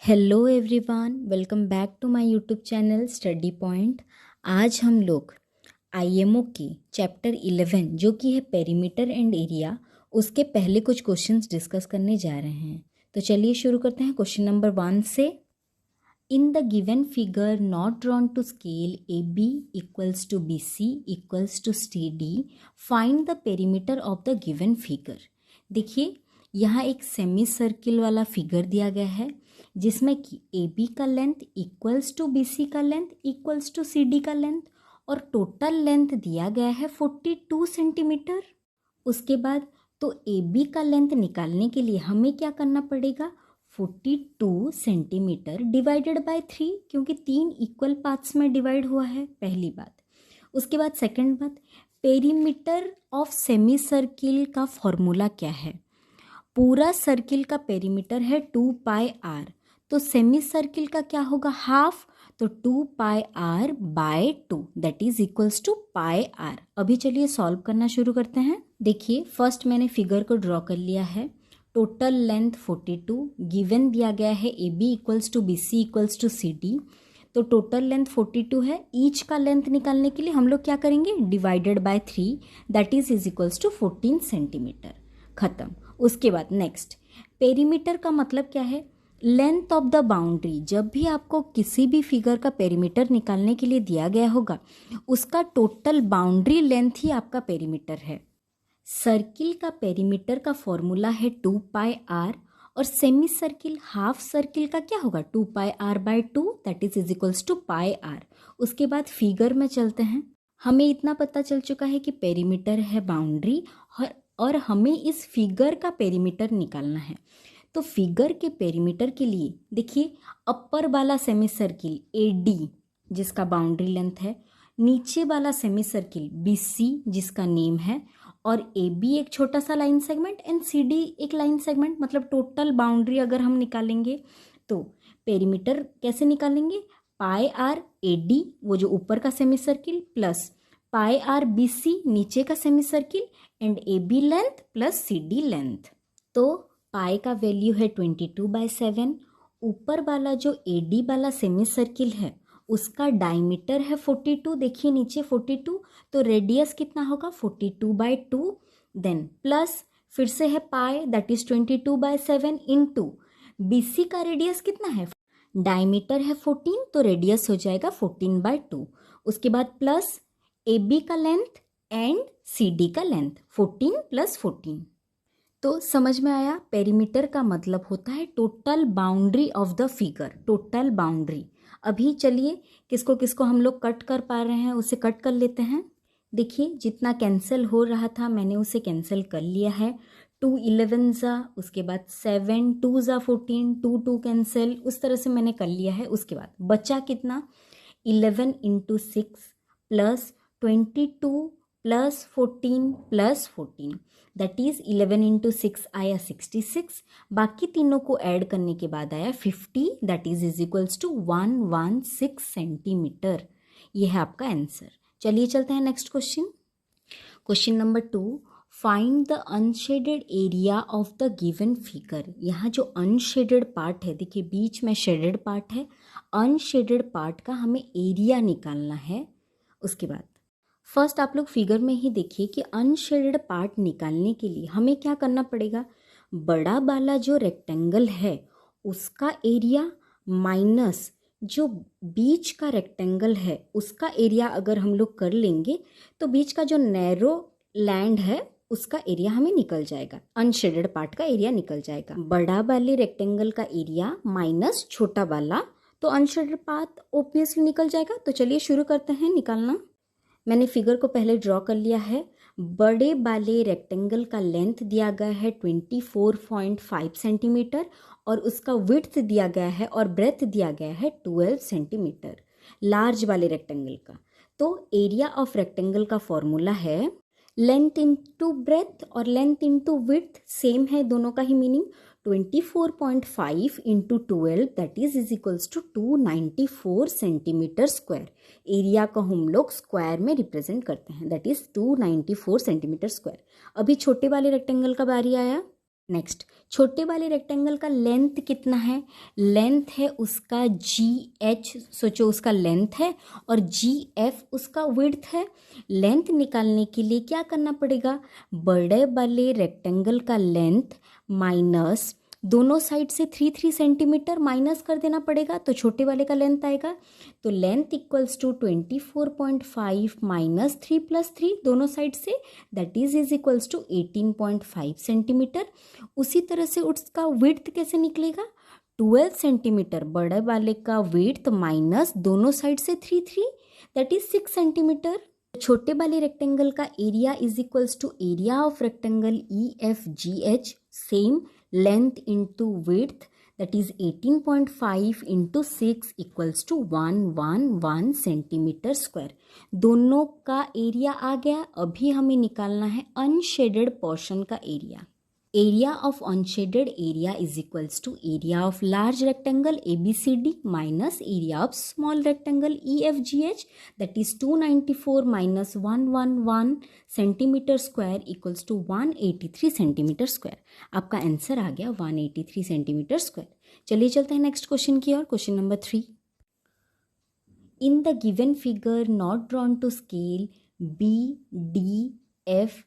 Hello everyone, welcome back to my YouTube channel study point. आज हम लोग IMO की चैप्टर 11 जो कि है पेरीमीटर एंड एरिया, उसके पहले कुछ क्वेश्चंस डिस्कस करने जा रहे हैं। तो चलिए शुरू करते हैं क्वेश्चन नंबर 1 से। In the given figure not drawn to scale A B equals to B C equals to C D, find the perimeter of the given figure. देखिए, यहाँ एक सेमी सर्किल वाला फिगर दिया गया है जिसमें कि ए बी का length equals to B C का length equals to C D का लेंथ और टोटल लेंथ दिया गया है 42 सेंटीमीटर। उसके बाद तो ए बी का लेंथ निकालने के लिए हमें क्या करना पड़ेगा, 42 सेंटीमीटर डिवाइडेड बाय 3, क्योंकि 3 इक्वल पार्ट्स में डिवाइड हुआ है, पहली बात। उसके बाद सेकंड बात, पेरीमीटर ऑफ सेमी सर्किल का फॉर्मूला क्या है। पूरा सर्किल का पेरीमीटर है 2 पाई आर, तो सेमी सर्किल का क्या होगा, हाफ, तो 2 pi R by 2 that is equals to pi R. अभी चलिए सॉल्व करना शुरू करते हैं। देखिए, फर्स्ट मैंने फिगर को ड्रॉ कर लिया है। टोटल लेंथ 42, गिवन दिया गया है A B equals to B C equals to C D, तो टोटल लेंथ 42 है। ईच का लेंथ निकालने के लिए हम लोग क्या करेंगे, divided by 3 that is equals to 14 centimetre. खत्म। उसके बाद नेक्स्ट, पेरीमीटर का मतलब क्या है, लेंथ ऑफ द बाउंड्री। जब भी आपको किसी भी फिगर का पेरीमीटर निकालने के लिए दिया गया होगा, उसका टोटल बाउंड्री लेंथ ही आपका पेरीमीटर है। सर्किल का पेरीमीटर का फॉर्मूला है 2 पाई आर और सेमी सर्किल हाफ सर्किल का क्या होगा, 2 pi R by 2 that is equals to pi R. उसके बाद फिगर में चलते हैं। हमें इतना पता चल चुका है कि पेरीमीटर है बाउंड्री और हमें इस फिगर का पेरीमीटर निकालना है। तो फिगर के पेरीमीटर के लिए देखिए, अपर वाला सेमी सर्किल ए डी जिसका बाउंड्री लेंथ है, नीचे वाला सेमी सर्किल बी सी जिसका नेम है, और ए बी एक छोटा सा line segment and C D एक लाइन सेगमेंट। मतलब टोटल बाउंड्री अगर हम निकालेंगे तो पेरीमीटर कैसे निकालेंगे, पाई आर ए डी वो जो ऊपर का semi circle plus pi r B C नीचे का semi circle and A B length plus C D length. तो पाई का वैल्यू है 22/7। ऊपर वाला जो ए डी वाला सेमी सर्किल है उसका डायमीटर है 42, देखिए नीचे 42, तो रेडियस कितना होगा 42/2। देन प्लस फिर से है pi that is 22/7 into B C का रेडियस कितना है, डायमीटर है 14, तो रेडियस हो जाएगा 14/2। उसके बाद प्लस ए बी का लेंथ एंड सी डी का लेंथ 14 + 14। तो समझ में आया, पेरीमीटर का मतलब होता है total boundary of the figure, total boundary. अभी चलिए किसको किसको हम लोग कट कर पा रहे हैं उसे कट कर लेते हैं। देखिए, जितना कैंसिल हो रहा था मैंने उसे कैंसिल कर लिया है। 2 11 ज़ा, उसके बाद 7 2 ज़ा 14, 2 2 कैंसिल, उस तरह से मैंने कर लिया है। उसके बाद बचा कितना, 11 × 6 plus 22 plus 14 plus 14 that is 11 × 6 आया 66। बाकी तीनों को ऐड करने के बाद आया 50 that is equals to 116 centimetre. ये है आपका आंसर। चलिए चलते हैं next question. Question number 2, find the unshaded area of the given figure. यहाँ जो अनशेडेड पार्ट है, देखिए बीच में शेडेड पार्ट है, अनशेडेड पार्ट का हमें एरिया निकालना है। उसके बाद फर्स्ट आप लोग फिगर में ही देखिए कि अनशेडेड पार्ट निकालने के लिए हमें क्या करना पड़ेगा, बड़ा वाला जो रेक्टेंगल है उसका एरिया माइनस जो बीच का रेक्टेंगल है उसका एरिया अगर हम लोग कर लेंगे तो बीच का जो नैरो लैंड है उसका एरिया हमें निकल जाएगा, अनशेडेड पार्ट का एरिया निकल जाएगा। बड़ा वाले रेक्टेंगल का एरिया माइनस छोटा वाला, तो अनशेडेड पार्ट ऑब्वियसली निकल जाएगा। तो चलिए शुरू करते हैं निकालना। मैंने फिगर को पहले ड्रॉ कर लिया है। बड़े वाले रेक्टेंगल का लेंथ दिया गया है 24.5 सेंटीमीटर और उसका विड्थ दिया गया है और ब्रेथ दिया गया है 12 सेंटीमीटर लार्ज वाले रेक्टेंगल का। तो एरिया ऑफ रेक्टेंगल का फॉर्मूला है लेंथ इंटू ब्रेथ और लेंथ इंटू विड्थ, सेम है दोनों का ही meaning. 24.5 × 12 that is equals to 294 centimetre square. Area को हम लोग स्क्वायर में रिप्रेजेंट करते हैं, दैट इज 294 सेंटीमीटर स्क्वायर। अभी छोटे वाले रेक्टेंगल का बारी आया। नेक्स्ट, छोटे वाले रेक्टेंगल का लेंथ कितना है? लेंथ है उसका GH, सोचो उसका लेंथ है, और GF उसका विड्थ है। लेंथ निकालने के लिए क्या करना पड़ेगा? बड़े वाले रेक्टेंगल का लेंथ माइनस दोनों साइड से 3 सेंटीमीटर माइनस कर देना पड़ेगा, तो छोटे वाले का लेंथ आएगा। तो length equals to 24.5 minus 3 plus 3 दोनों साइड से, that is equals to 18.5 centimetre. उसी तरह से उसका विड्थ कैसे निकलेगा? 12 सेंटीमीटर बड़े वाले का विड्थ माइनस दोनों साइड से 3 दैट इज 6 सेंटीमीटर। छोटे वाले रेक्टेंगल का area is equals to area of rectangle EFGH, same length into width, that is 18.5 into 6 equals to 111 centimetre square. दोनों का एरिया आ गया। अभी हमें निकालना है अनशेडेड पोर्शन का area. Area of unshaded area is equals to area of large rectangle ABCD minus area of small rectangle EFGH, that is 294 minus 111 centimetre square equals to 183 centimetre square. आपका answer आ गया 183 centimetre square. चलिए चलते हैं next question की ओर। Question number 3, in the given figure not drawn to scale, BDFH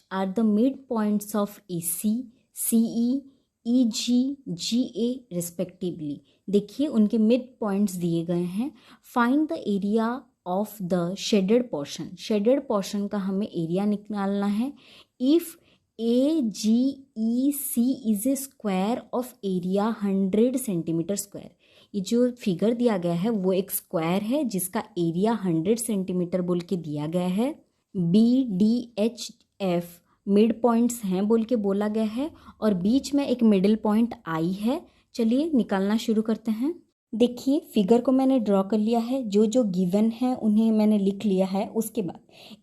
are the midpoints of AC, CE, EG, GA respectively। देखिए उनके mid points दिए गए हैं। Find the area of the shaded portion. Shaded portion का हमें area निकालना है। If AGEC is a square of area 100 centimetre square. ये जो फिगर दिया गया है वो एक स्क्वायर है जिसका एरिया 100 सेंटीमीटर बोल के दिया गया है। BDHF मिड पॉइंट्स हैं बोल के बोला गया है, और बीच में एक मिडिल पॉइंट I है। चलिए निकालना शुरू करते हैं। देखिए फिगर को मैंने ड्रॉ कर लिया है, जो जो गिवन है उन्हें मैंने लिख लिया है। उसके बाद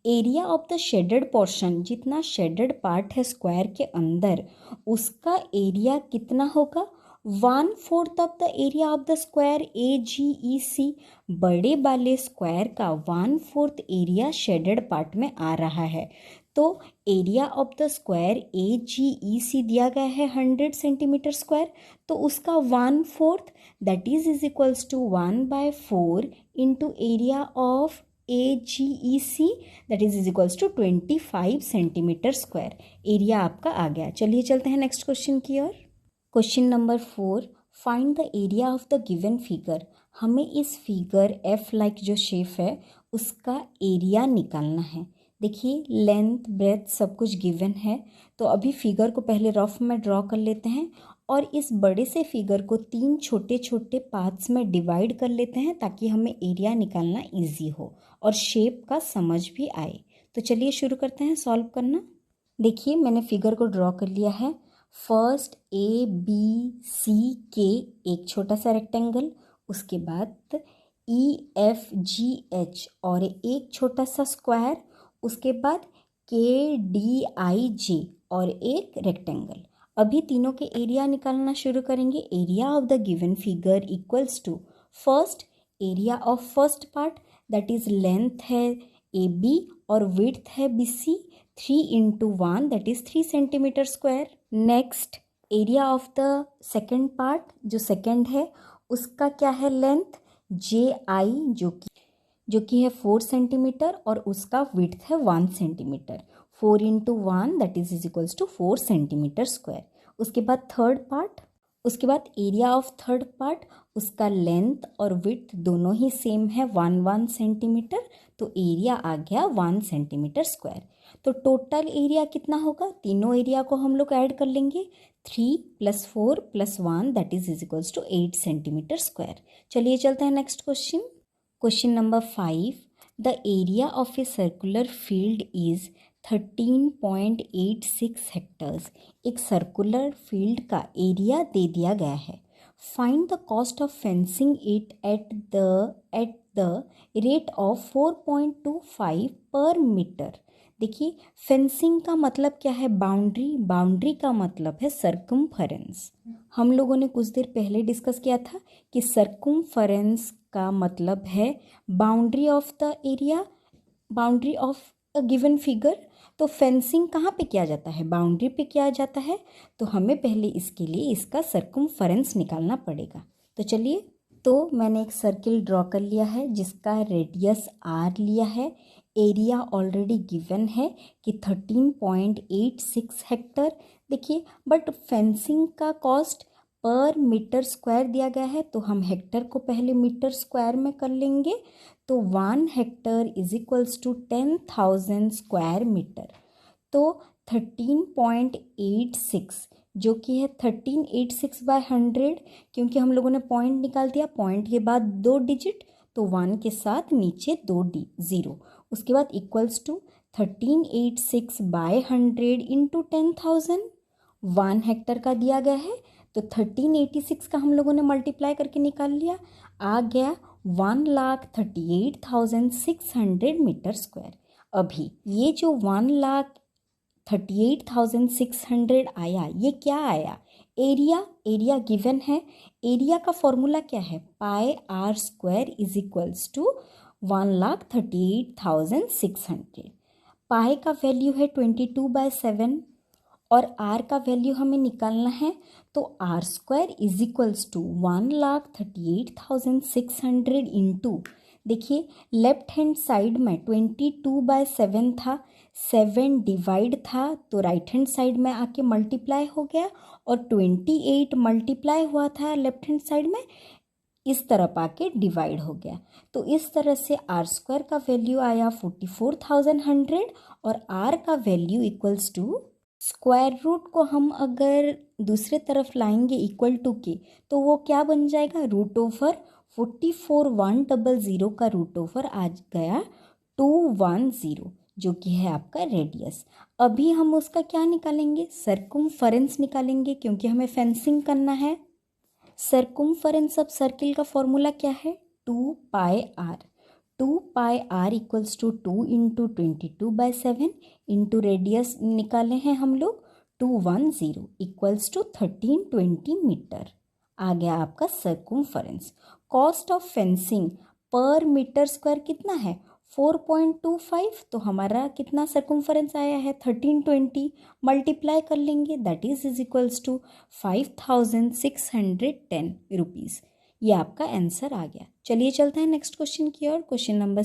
area of the shaded portion, जितना शेडेड पार्ट है स्क्वायर के अंदर, उसका एरिया कितना होगा? 1/4 of the area of the square AGEC। बड़े वाले स्क्वायर का 1/4 एरिया शेडेड पार्ट में आ रहा है। तो area of the square AGEC दिया गया है 100 सेंटीमीटर स्क्वायर, तो उसका 1/4 that is equals to 1/4 into area of AGEC, that is equals to 25 centimetre square. Area आपका आ गया। चलिए चलते हैं नेक्स्ट क्वेश्चन की ओर। Question number 4, find the area of the given figure. हमें इस फिगर F लाइक जो शेप है उसका एरिया निकालना है। देखिए लेंथ ब्रेथ सब कुछ गिवन है, तो अभी फिगर को पहले रफ में ड्रॉ कर लेते हैं और इस बड़े से फिगर को 3 छोटे छोटे पार्ट्स में डिवाइड कर लेते हैं ताकि हमें एरिया निकालना इजी हो और शेप का समझ भी आए। तो चलिए शुरू करते हैं सॉल्व करना। देखिए मैंने फिगर को ड्रॉ कर लिया है। फर्स्ट ABCK एक छोटा सा रेक्टेंगल, उसके बाद EFGH और एक छोटा सा स्क्वायर, उसके बाद KDIJ और एक रेक्टेंगल। अभी तीनों के एरिया निकालना शुरू करेंगे। Area of the given figure equals to first area of first part, that is length है AB और विड्थ है BC, 3 into 1 that is 3 centimetre square. Next area of the second part, जो सेकेंड है उसका क्या है? लेंथ JI जो कि है 4 सेंटीमीटर और उसका विड्थ है 1 centimetre. 4 into 1 that is equals to 4 centimetre square. उसके बाद थर्ड पार्ट, उसके बाद एरिया ऑफ थर्ड पार्ट, उसका लेंथ और विड्थ दोनों ही सेम है 1 सेंटीमीटर, तो एरिया आ गया 1 सेंटीमीटर स्क्वायर। तो टोटल एरिया कितना होगा? तीनों एरिया को हम लोग ऐड कर लेंगे। 3 + 4 + 1 that is equals to 8 centimetre square. चलिए चलते हैं next question. Question number 5, the area of a circular field is 13.86 hectares. एक सर्कुलर फील्ड का एरिया दे दिया गया है। Find the cost of fencing it at the rate of 4.25 per metre. देखिए फेंसिंग का मतलब क्या है? बाउंड्री। बाउंड्री का मतलब है सर्कमफरेंस। हम लोगों ने कुछ देर पहले डिस्कस किया था कि सर्कमफरेंस का मतलब है boundary of the area, boundary of a given figure, तो फेंसिंग कहाँ पे किया जाता है, बाउंड्री पे किया जाता है। तो हमें पहले इसके लिए इसका सर्कमफेरेंस निकालना पड़ेगा। तो चलिए, तो मैंने एक सर्किल ड्रॉ कर लिया है जिसका रेडियस r लिया है। एरिया ऑलरेडी गिवन है कि 13.86 हेक्टर। देखिए, बट फेंसिंग का कॉस्ट पर मीटर स्क्वायर दिया गया है, तो हम हेक्टर को पहले मीटर स्क्वायर में कर लेंगे। तो 1 hectare is equals to 10,000 square metre. तो 13.86 जो कि है 1386 बाय 100, क्योंकि हम लोगों ने पॉइंट निकाल दिया, पॉइंट के बाद 2 डिजिट, तो 1 के साथ नीचे 2 0, उसके बाद equals to 1386 by 100 into 10,000। 1 hectare का दिया गया है, तो 1386 का हम लोगों ने मल्टीप्लाई करके निकाल लिया, आ गया 1,38,600 मीटर स्क्वायर। अभी ये जो 1,38,600 आया, ये क्या आया, एरिया गिवन है। एरिया का फॉर्मूला क्या है, pi R square is equals to 1,38,600। Pi का वैल्यू है 22/7 और आर का वैल्यू हमें निकालना है, तो R square is equals to 1,38,600 into, देखिए लेफ्ट हैंड साइड में 22/7 था, 7 डिवाइड था, तो राइट हैंड साइड में आके मल्टीप्लाई हो गया, और 28 मल्टीप्लाई हुआ था लेफ्ट हैंड साइड में, इस तरफ आके डिवाइड हो गया। तो इस तरह से आर स्क्वायर का वैल्यू आया 44,100 और आर का value equals to, square root को हम अगर दूसरे तरफ लाएंगे इक्वल टू के, तो वो क्या बन जाएगा, रूट ओवर 44,100 का रूट ओवर आ गया 210, जो कि है आपका रेडियस। अभी हम उसका क्या निकालेंगे, सर्कमफेरेंस निकालेंगे, क्योंकि हमें फेंसिंग करना है। सर्कमफेरेंस ऑफ सर्किल का फॉर्मूला क्या है, 2 pi R. 2 pi R equals to 2 into 22/7 into radius निकाले हैं हम लोग 210 इक्वल्स टू 1320 मीटर। आ गया आपका सर्कमफेरेंस। कॉस्ट ऑफ फेंसिंग पर मीटर स्क्वायर कितना है, 4.25, तो हमारा कितना सर्कमफेरेंस आया है 1320, मल्टीप्लाई कर लेंगे, that is equals to 5,610 rupees. ये आपका आंसर आ गया। चलिए चलते हैं नेक्स्ट क्वेश्चन की ओर। Question number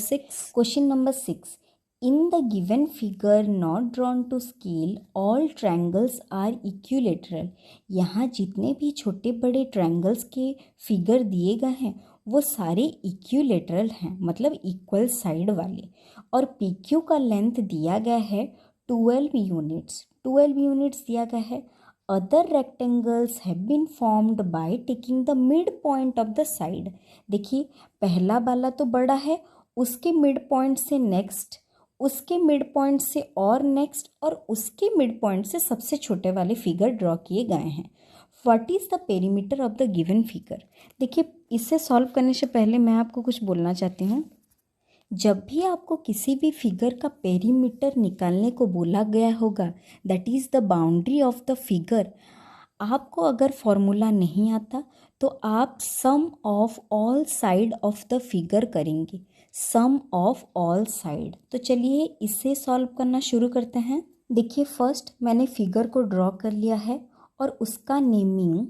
6, in the given figure not drawn to scale all triangles are equilateral. यहाँ जितने भी छोटे बड़े ट्रायंगल्स के फिगर दिए गए हैं वो सारे इक्विलेटरल हैं, मतलब इक्वल साइड वाले, और पी क्यू का लेंथ दिया गया है 12 यूनिट्स। 12 यूनिट्स दिया गया है। Other rectangles have been formed by taking the mid point of the side. देखिए, पहला वाला तो बड़ा है, उसके मिड पॉइंट से नेक्स्ट, उसके मिड पॉइंट से और नेक्स्ट, और उसके मिड पॉइंट से सबसे छोटे वाले फिगर ड्रॉ किए गए हैं। What is the perimeter of the given figure. देखिए, इसे सॉल्व करने से पहले मैं आपको कुछ बोलना चाहती हूँ। जब भी आपको किसी भी फिगर का पेरीमीटर निकालने को बोला गया होगा, that is the boundary of the figure, आपको अगर फॉर्मूला नहीं आता तो आप sum of all side of the figure करेंगे, सम ऑफ ऑल साइड। तो चलिए इसे सॉल्व करना शुरू करते हैं। देखिए, फर्स्ट मैंने फिगर को ड्रॉ कर लिया है और उसका नेमिंग,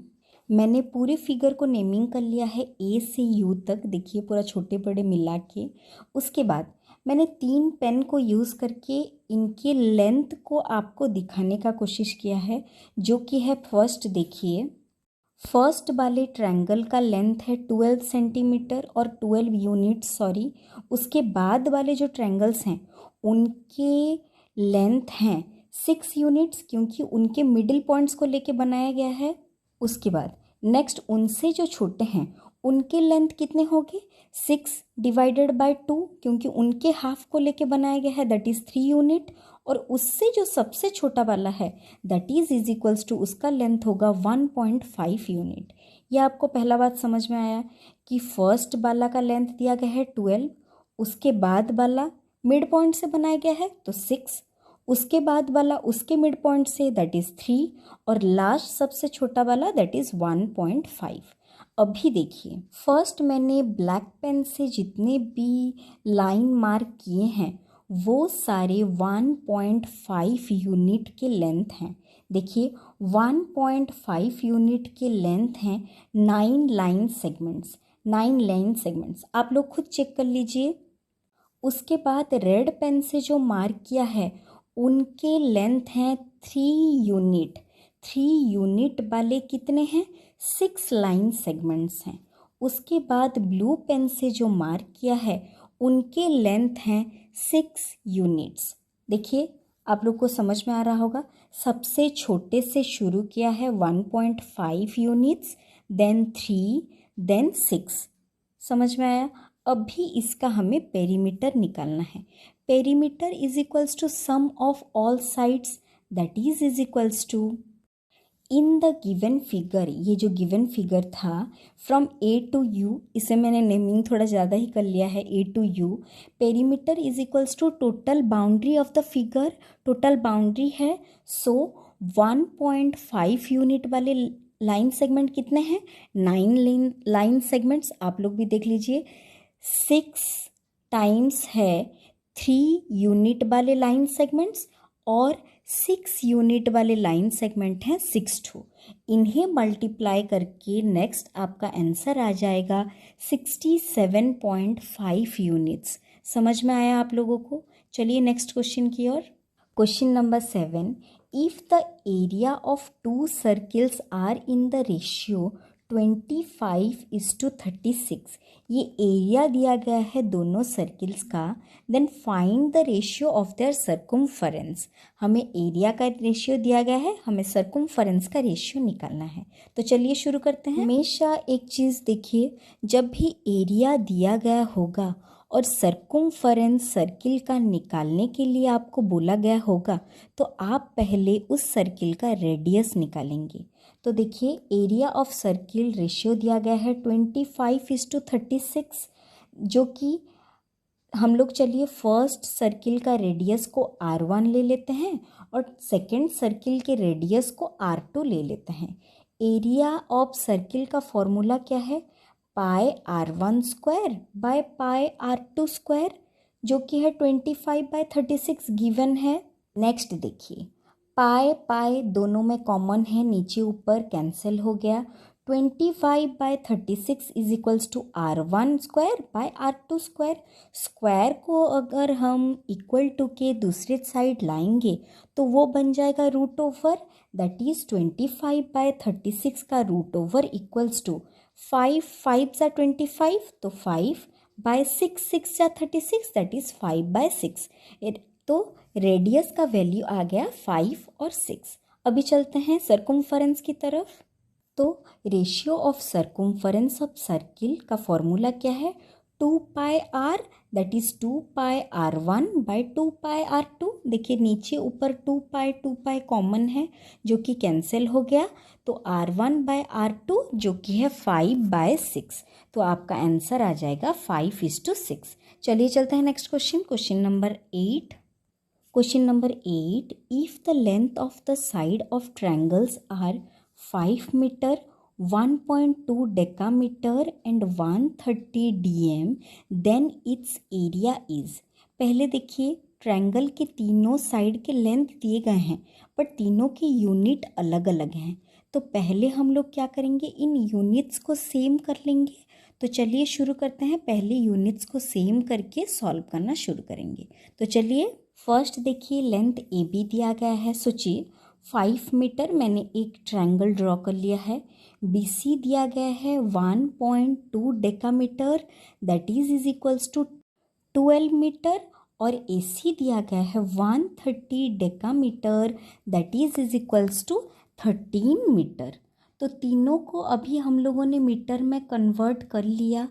मैंने पूरे फिगर को नेमिंग कर लिया है ए से यू तक। देखिए, पूरा छोटे बड़े मिला के। उसके बाद मैंने 3 पेन को यूज़ करके इनके लेंथ को आपको दिखाने का कोशिश किया है, जो कि है फर्स्ट। देखिए, फर्स्ट वाले ट्रायंगल का लेंथ है 12 सेंटीमीटर और 12 यूनिट, सॉरी। उसके बाद वाले जो ट्रायंगल्स हैं उनके लेंथ हैं 6 यूनिट्स, क्योंकि उनके मिडिल पॉइंट्स को लेके बनाया गया है। उसके बाद नेक्स्ट उनसे जो छोटे हैं उनके लेंथ कितने होंगे, 6 डिवाइडेड बाय 2, क्योंकि उनके हाफ को लेके बनाया गया है, दैट इज़ 3 यूनिट। और उससे जो सबसे छोटा वाला है दैट इज इक्वल्स टू, उसका लेंथ होगा 1.5 यूनिट। ये आपको पहला बात समझ में आया कि फर्स्ट वाला का लेंथ दिया गया है 12, उसके बाद वाला मिड पॉइंट से बनाया गया है तो 6, उसके बाद वाला उसके mid point say that is 3, और लास्ट सबसे छोटा वाला दैट इज़ 1.5। अभी देखिए, फर्स्ट मैंने ब्लैक पेन से जितने भी लाइन मार्क किए हैं वो सारे 1.5 यूनिट के लेंथ हैं। देखिए 1.5 यूनिट के लेंथ हैं 9 लाइन सेगमेंट्स। 9 लाइन सेगमेंट्स आप लोग खुद चेक कर लीजिए। उसके बाद रेड पेन से जो मार्क किया है उनके लेंथ हैं 3 यूनिट। 3 यूनिट वाले कितने हैं? 6 लाइन सेगमेंट्स हैं। उसके बाद ब्लू पेन से जो मार्क किया है उनके लेंथ हैं 6 यूनिट्स। देखिए आप लोग को समझ में आ रहा होगा, सबसे छोटे से शुरू किया है 1.5 यूनिट्स, देन 3, देन 6। समझ में आया? अभी इसका हमें पेरीमीटर निकालना है। Perimeter is equals to sum of all sides, that is equals to in the given figure. ये जो गिवन फिगर था फ्रॉम ए टू यू, इसे मैंने नेमिंग थोड़ा ज़्यादा ही कर लिया है, A to U. Perimeter is equals to total boundary of the figure. Total boundary है, सो 1.5 यूनिट वाले लाइन सेगमेंट कितने हैं? 9 लाइन सेगमेंट्स। आप लोग भी देख लीजिए, 6 टाइम्स है 3 यूनिट वाले लाइन सेगमेंट्स और 6 यूनिट वाले लाइन सेगमेंट हैं 62। इन्हें मल्टीप्लाई करके नेक्स्ट आपका आंसर आ जाएगा 67.5 यूनिट्स। समझ में आया आप लोगों को? चलिए नेक्स्ट क्वेश्चन की ओर। Question number 7, if the area of 2 circles are in the ratio 25:36, ये एरिया दिया गया है दोनों सर्किल्स का, then find the ratio of their circumference. हमें एरिया का रेशियो दिया गया है, हमें सर्कम्फरेंस का रेशियो निकालना है। तो चलिए शुरू करते हैं। हमेशा एक चीज़ देखिए, जब भी एरिया दिया गया होगा और सर्कम्फरेंस सर्किल का निकालने के लिए आपको बोला गया होगा, तो आप पहले उस सर्किल का रेडियस निकालेंगे। तो देखिए एरिया ऑफ सर्किल रेशियो दिया गया है 25:36, जो कि हम लोग चलिए फर्स्ट सर्किल का रेडियस को R1 ले लेते हैं और सेकंड सर्किल के रेडियस को R2 ले लेते हैं। एरिया ऑफ सर्किल का फॉर्मूला क्या है? पाई R1² by pi R2 square, जो कि है 25/36 गिवन है। नेक्स्ट देखिए, पाई पाई दोनों में कॉमन है, नीचे ऊपर कैंसिल हो गया। 25/36 is equals to R1² by R2 square. Square को अगर हम इक्वल टू के दूसरे साइड लाएंगे तो वो बन जाएगा रूट ओवर, दैट इज 25/36 का रूट ओवर इक्वल्स टू 5 5 सा 25, तो 5/6 6 सा 36, दैट इज 5/6। तो रेडियस का वैल्यू आ गया 5 और 6। अभी चलते हैं सर्कम्फरेंस की तरफ। तो ratio of circumference of circle का फॉर्मूला क्या है? 2πr, that is 2πr1 bye 2πr2। देखिए नीचे ऊपर 2π कॉमन है जो कि कैंसिल हो गया, तो R1 बाय R2 जो कि है 5/6। तो आपका आंसर आ जाएगा 5:6। चलिए चलते हैं नेक्स्ट क्वेश्चन, क्वेश्चन नंबर 8। क्वेश्चन number 8, if the length of the side of triangles are 5 metre, 1.2 decametre and 130 dm, then its area is. पहले देखिए ट्रायंगल के तीनों साइड के लेंथ दिए गए हैं, पर तीनों के यूनिट अलग अलग हैं। तो पहले हम लोग क्या करेंगे, इन यूनिट्स को सेम कर लेंगे। तो चलिए शुरू करते हैं, पहले यूनिट्स को सेम करके सॉल्व करना शुरू करेंगे। तो चलिए फर्स्ट देखिए, लेंथ ए बी दिया गया है, सोचिए 5 मीटर, मैंने एक ट्रायंगल ड्रॉ कर लिया है। बी सी दिया गया है 1.2 decametre, that is equals to 12 metre, और ए सी दिया गया है 130 decametre, that is equals to 13 metre. तो तीनों को अभी हम लोगों ने मीटर में कन्वर्ट कर लिया।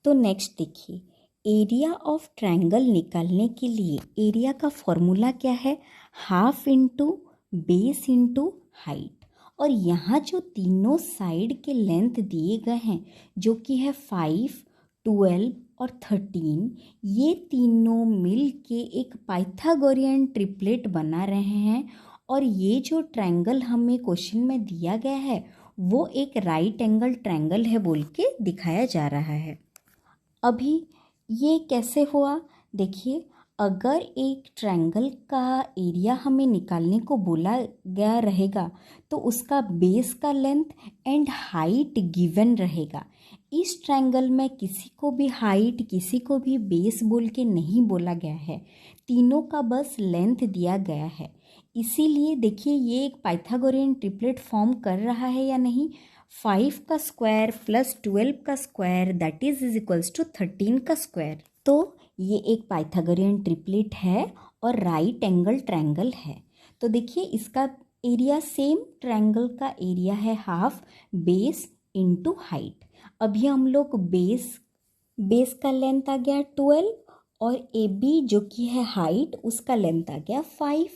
तो नेक्स्ट देखिए, एरिया ऑफ ट्रायंगल निकालने के लिए एरिया का फॉर्मूला क्या है? Half into base into height. और यहाँ जो तीनों साइड के लेंथ दिए गए हैं जो कि है 5, 12 और 13, ये तीनों मिल के एक पाइथागोरियन ट्रिपलेट बना रहे हैं। और ये जो ट्रायंगल हमें क्वेश्चन में दिया गया है वो एक राइट एंगल ट्रायंगल है बोल के दिखाया जा रहा है। अभी ये कैसे हुआ? देखिए अगर एक ट्रायंगल का एरिया हमें निकालने को बोला गया रहेगा तो उसका बेस का लेंथ एंड हाइट गिवन रहेगा। इस ट्रायंगल में किसी को भी हाइट किसी को भी बेस बोल के नहीं बोला गया है, तीनों का बस लेंथ दिया गया है। इसीलिए देखिए ये एक पाइथागोरियन ट्रिपलेट फॉर्म कर रहा है या नहीं। 5 का स्क्वायर प्लस 12 का square that is equals to 13 का स्क्वायर। तो ये एक पाइथागोरियन ट्रिपलेट है और राइट एंगल ट्रायंगल है। तो देखिए इसका एरिया सेम ट्रायंगल का एरिया है हाफ बेस इनटू हाइट। अभी हम लोग बेस का लेंथ आ गया 12 और ए बी जो कि है हाइट उसका लेंथ आ गया 5,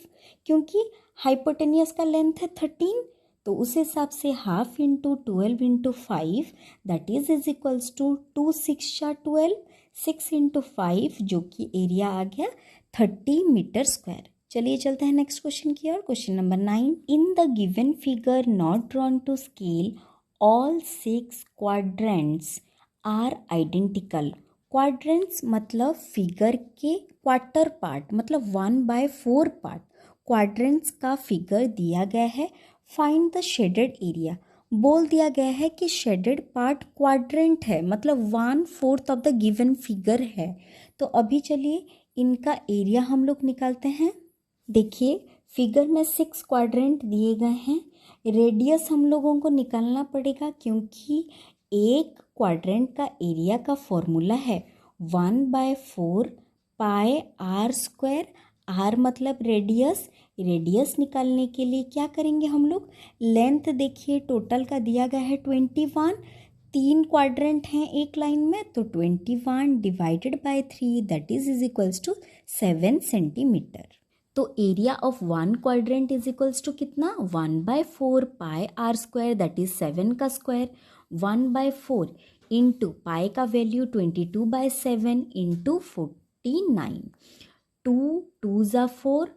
क्योंकि हाइपोटेनियस का लेंथ है 13, तो उस हिसाब से half into 12 into 5 that is equals to 2 6 12, 6 into 5 जो कि एरिया आ गया 30 मीटर स्क्वायर। चलिए चलते हैं नेक्स्ट क्वेश्चन की ओर। Question number 9, in the given figure not drawn to scale all 6 quadrants are identical. Quadrants मतलब फिगर के क्वार्टर पार्ट, मतलब 1/4 पार्ट। क्वाड्रेंट्स का फिगर दिया गया है। फाइंड द शेडेड एरिया, बोल दिया गया है कि शेडेड पार्ट क्वाड्रेंट है, मतलब 1/4 ऑफ द गिवन फिगर है। तो अभी चलिए इनका एरिया हम लोग निकालते हैं। देखिए फिगर में 6 क्वाड्रेंट दिए गए हैं। रेडियस हम लोगों को निकालना पड़ेगा क्योंकि एक क्वाड्रेंट का एरिया का फॉर्मूला है 1/4 पाई आर स्क्वायर। आर मतलब रेडियस। रेडियस निकालने के लिए क्या करेंगे हम लोग, लेंथ देखिए टोटल का दिया गया है 21, 3 क्वाड्रेंट हैं एक लाइन में, तो 21 divided by 3 that is equals to 7 centimetre. तो area of 1 quadrant is equals to कितना, 1/4 pi R square that is 7 का स्क्वायर। 1/4 इंटू पाई का वैल्यू 22/7 इंटू 49। 2 2 ज़ा 4,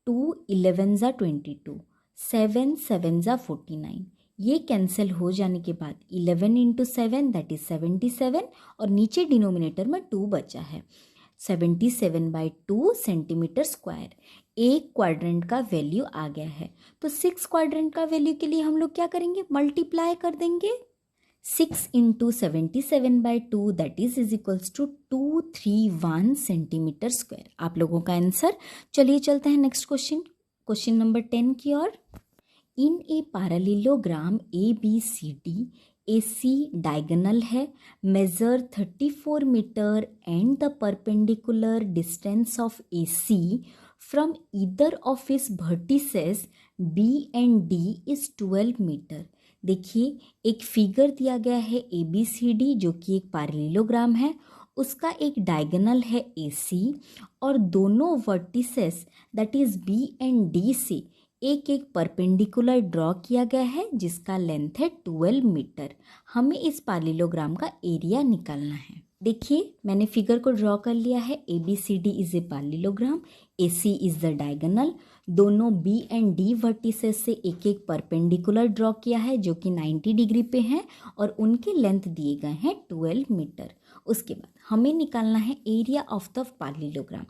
2 11 ज़ा 22, 7 7 ज़ा 49। ये कैंसिल हो जाने के बाद 11 इंटू 7 दैट इज 77 और नीचे डिनोमिनेटर में 2 बचा है। 77/2 सेंटीमीटर स्क्वायर एक क्वाड्रेंट का वैल्यू आ गया है। तो 6 क्वाड्रेंट का वैल्यू के लिए हम लोग क्या करेंगे, मल्टीप्लाई कर देंगे। 6 into 77/2 that is equals to 231 centimetre square, आप लोगों का आंसर। चलिए चलते हैं नेक्स्ट क्वेश्चन, क्वेश्चन नंबर 10 की ओर। In a parallelogram ABCD AC diagonal है, measure 34 metre and the perpendicular distance of AC from either of its vertices B and D is 12 metre. देखिए एक फिगर दिया गया है ABCD जो कि एक पैरेललोग्राम है, उसका एक डायगोनल है AC और दोनों vertices that is B and D से एक एक परपेंडिकुलर ड्रॉ किया गया है जिसका लेंथ है 12 मीटर। हमें इस पैरेललोग्राम का एरिया निकालना है। देखिए मैंने फिगर को ड्रॉ कर लिया है। ABCD is a parallelogram, AC is the diagonal, दोनों B and D वर्टिसेस से एक एक परपेंडिकुलर ड्रॉ किया है जो कि 90 डिग्री पे हैं और उनके लेंथ दिए गए हैं 12 मीटर। उसके बाद हमें निकालना है area of the parallelogram.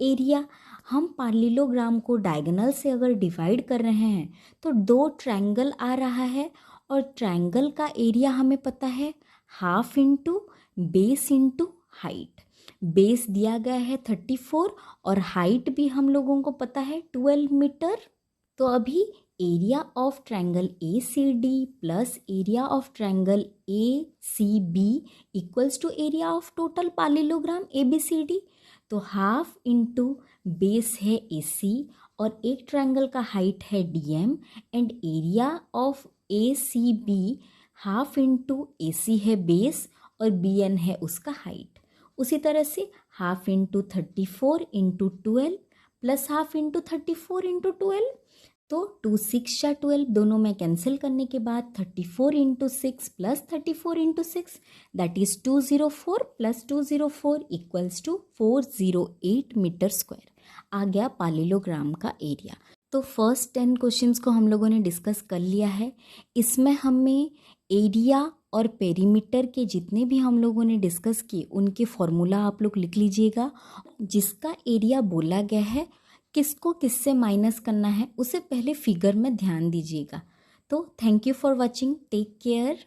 Area, हम पैरेललोग्राम को डायगोनल से अगर डिवाइड कर रहे हैं तो 2 ट्रायंगल आ रहा है और ट्रायंगल का एरिया हमें पता है half into base into height. Base दिया गया है 34 और हाइट भी हम लोगों को पता है 12 मीटर। तो अभी area of triangle ACD plus area of triangle ACB equals to area of total parallelogram ABCD। तो हाफ इंटू बेस है AC और एक ट्रायंगल का हाइट है DM and area of ACB half into AC है base और BN है उसका हाइट। उसी तरह से half into 34 into 12 plus half into 34 into 12, तो 2 6 या 12 दोनों में कैंसिल करने के बाद 34 into 6 plus 34 into 6 that is 204 plus 204 equals to 408 metre square आ गया पैरेललोग्राम का एरिया। तो फर्स्ट 10 क्वेश्चंस को हम लोगों ने डिस्कस कर लिया है। इसमें हमें एरिया और पेरीमीटर के जितने भी हम लोगों ने डिस्कस किए उनके फॉर्मूला आप लोग लिख लीजिएगा। जिसका एरिया बोला गया है किसको किससे माइनस करना है उसे पहले फिगर में ध्यान दीजिएगा। तो thank you for watching, take care.